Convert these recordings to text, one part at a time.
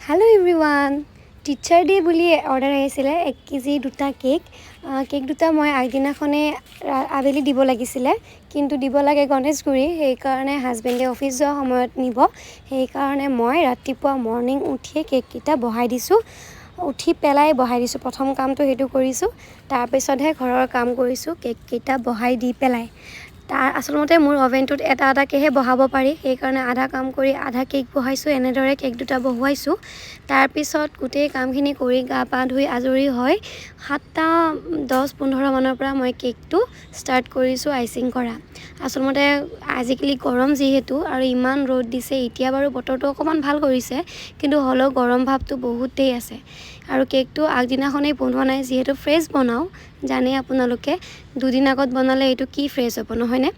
Hello everyone. Teacher day বুলি order আহিছিলে 1 KG দুটা কেক দুটা মই আগদিনাখনে আবেলি দিব লাগিছিলে কিন্তু দিব লাগে গণেশগুৰি সেইকাৰণে হাজবেণ্ডে অফিচ যোৱা সময়ত নিব সেইকাৰণে মই ৰাতিপুৱা মৰ্নিং উঠিয়ে কেক কিটা বহাই দিছোঁ উঠি পেলাই বহাই দিছোঁ প্ৰথম কামটো হেতু কৰিছোঁ তাৰ পিছতহে ঘৰৰ কাম কৰিছোঁ কেক কিটা বহাই দি পেলাই তাৰ আসলমতে মোৰ অভেনটোত এটা বহাব পাৰি সেইকাৰণে আধা কাম কৰি আধা কেক বহাইছোঁ এনেদৰে কেক দুটা বহুৱাইছোঁ তাৰ পিছত গোটেই কামখিনি কৰি গা পা ধুই আজৰি হৈ 7:10-15 মানৰ পৰা মই কেকটো ষ্টাৰ্ট কৰিছোঁ আইচিং কৰা আসলমতে আজিকালি গৰম যিহেতু আৰু ইমান ৰ'দ দিছে এতিয়া বাৰু বতৰটো অকমান ভাল কৰিছে কিন্তু হলো গৰম ভাৱটো বহুতেই আছে আৰু কেকটো আগদিনাখনেই বনোৱা নাই যিহেতু ফ্ৰেছ বনাও জানে আপোনালোকে দুদিন আগত বনালে এটো কি ফ্ৰেছ হ'ব নহয়নে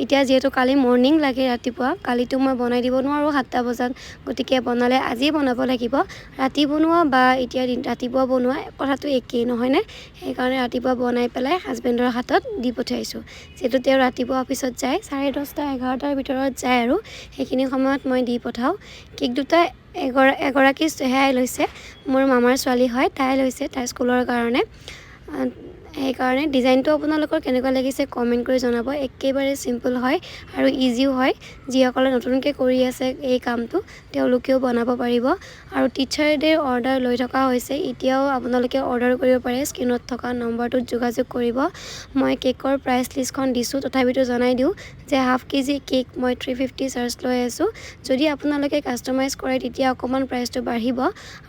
এতিয়া যেহেতু কালি মৰ্নিং লাগে ৰাতিপুৱা কালিটো মই বনাই দিব নোৱাৰো 7টা বজাত গতিকে বনালে আজি বনাব লাগিব ৰাতি বনোৱা বা এতিয়া ৰাতিপুৱা বনোৱা কথাটো একেই নহয়নে সেইকাৰণে ৰাতিপুৱা বনাই পেলাই হাজবেণ্ডৰ হাতত দি পঠাইছো যেটো তেওঁ ৰাতিপুৱা অফিচত যায় 10:30-11টাৰ ভিতৰত যায় আৰু সেইখিনি সময়ত মই দি পঠাও কেক দুটা এগৰাকী হেয়াই লৈছে মোৰ মামাৰ ছোৱালী হয় তাই লৈছে তাই স্কুলৰ কাৰণে সেইকাৰণে ডিজাইনটো আপোনালোকৰ কেনেকুৱা লাগিছে কমেন্ট কৰি জনাব একেবাৰে সিম্পল হয় আৰু ইজিও হয় যিসকলে নতুনকৈ কৰি আছে এই কামটো তেওঁলোকেও বনাব পাৰিব আৰু টিচাৰ ডে অৰ্ডাৰ লৈ থকা হৈছে এতিয়াও আপোনালোকে অৰ্ডাৰ কৰিব পাৰে স্ক্ৰিনত থকা নম্বৰটোত যোগাযোগ কৰিব মই কেকৰ প্ৰাইস লিষ্টখন দিছো তথাপিতো জনাই দিও যে হাফ কেজি কেক মই 350 চাৰ্জ লৈ আছো যদি আপোনালোকে কাস্টমাইজ কৰে তেতিয়া অকমান প্ৰাইসটো বাঢ়িব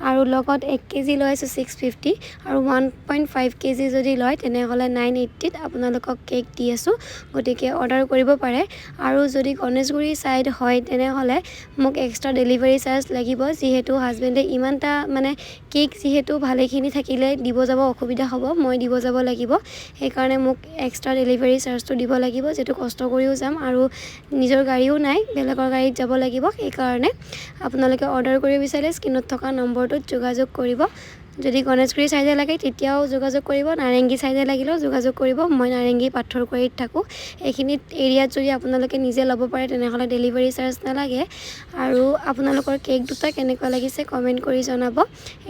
আৰু লগত 1 কেজি লৈ আছো 650 আৰু 1.5 কেজি যদি লয় তেনেহলে 980 ত আপোনালোকক কেক দি আছো গতিকে অৰ্ডাৰ কৰিব পাৰে আৰু যদি গণেশগুৰি সাইড হয় তেনেহলে মোক এক্সট্ৰা ডেলিভাৰী চাৰ্জ লাগিব যেহেতু হাজবেণ্ডে ইমানটা মানে কেক যেহেতু ভালেখিনি থাকিলে দিব যাব অসুবিধা হ'ব মই দিব যাব লাগিব সেইকাৰণে মোক এক্সট্ৰা ডেলিভাৰী চাৰ্জটো দিব লাগিব যেটো কষ্ট কৰিও যাম আৰু নিজৰ গাড়ীও নাই বেলেগৰ গাড়ীত যাব লাগিব সেইকাৰণে আপোনালোকে অৰ্ডাৰ কৰিব বিচাৰিলে স্ক্ৰিনত থকা নম্বৰটোত যোগাযোগ কৰিব যদি গণেশগুৰি সাইডে লাগে তেতিয়াও যোগাযোগ কৰিব নাৰেঙ্গী সাইডে লাগিলেও যোগাযোগ কৰিব মই নাৰেঙ্গী পাথৰকুৰিত থাকো এইখিনি এৰিয়াত যদি আপোনালোকে নিজে ল'ব পাৰে তেনেহলে ডেলিভাৰী চাৰ্জ নালাগে আৰু আপোনালোকৰ কেক দুটা কেনেকুৱা লাগিছে কমেন্ট কৰি জনাব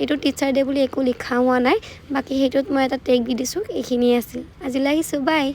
এটো টিচাৰ ডে বুলি একো লিখা হোৱা নাই বাকি হেতুত মই এটা টেগ দি দিছো এইখিনি আছিল আজি লাগিছো বাই